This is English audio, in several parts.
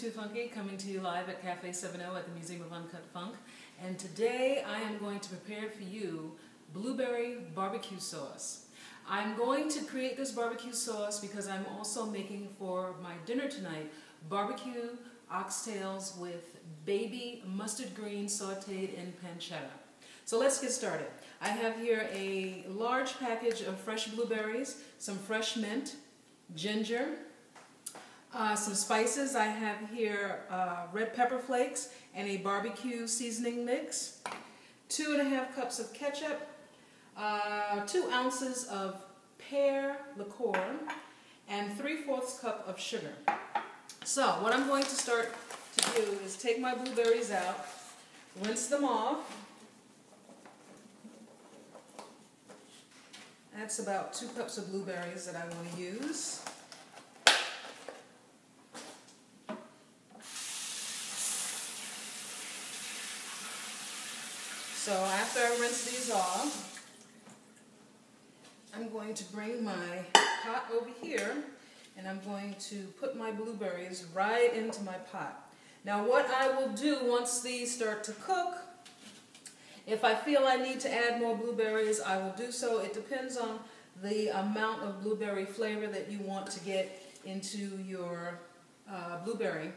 ToFunky coming to you live at Cafe 70 at the Museum of UnCut Funk. And today I am going to prepare for you Blueberry BBQ Sauce. I'm going to create this barbecue sauce because I'm also making for my dinner tonight barbecue oxtails with baby mustard greens sauteed in pancetta. So let's get started. I have here a large package of fresh blueberries, some fresh mint, ginger, some spices. I have here red pepper flakes and a barbecue seasoning mix, 2½ cups of ketchup, 2 ounces of pear liqueur, and 3/4 cup of sugar. So what I'm going to start to do is take my blueberries out, rinse them off. That's about 2 cups of blueberries that I want to use. So after I rinse these off, I'm going to bring my pot over here and I'm going to put my blueberries right into my pot. Now what I will do once these start to cook, if I feel I need to add more blueberries, I will do so. It depends on the amount of blueberry flavor that you want to get into your blueberry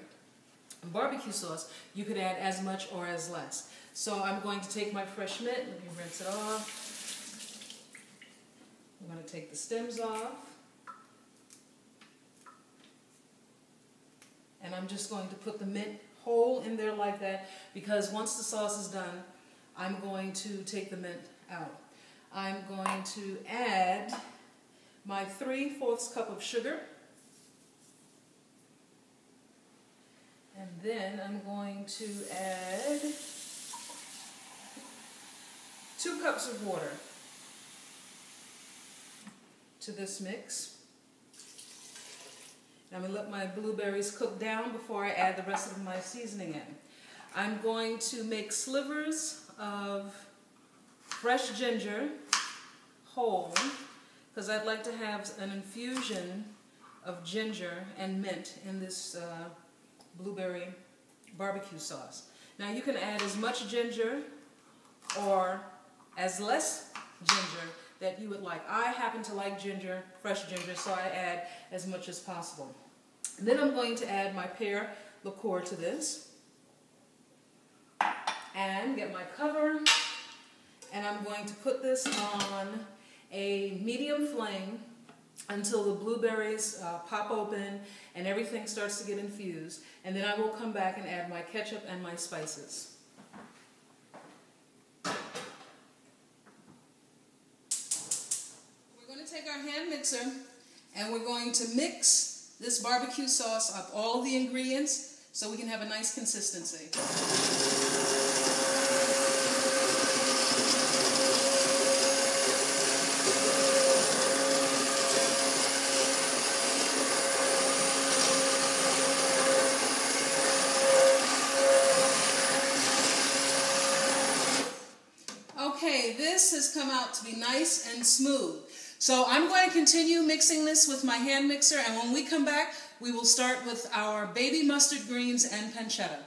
barbecue sauce. You could add as much or as less. So I'm going to take my fresh mint, let me rinse it off. I'm going to take the stems off. And I'm just going to put the mint whole in there like that, because once the sauce is done, I'm going to take the mint out. I'm going to add my 3/4 cup of sugar. And then I'm going to add 2 cups of water to this mix. I'm going to let my blueberries cook down before I add the rest of my seasoning in. I'm going to make slivers of fresh ginger whole, because I'd like to have an infusion of ginger and mint in this blueberry barbecue sauce. Now you can add as much ginger or as less ginger that you would like. I happen to like ginger, fresh ginger, so I add as much as possible. And then I'm going to add my pear liqueur to this and get my cover, and I'm going to put this on a medium flame until the blueberries pop open and everything starts to get infused, and then I will come back and add my ketchup and my spices. We're going to take our hand mixer and we're going to mix this barbecue sauce up, all of the ingredients, so we can have a nice consistency. Okay, this has come out to be nice and smooth. So I'm going to continue mixing this with my hand mixer, and when we come back, we will start with our baby mustard greens and pancetta.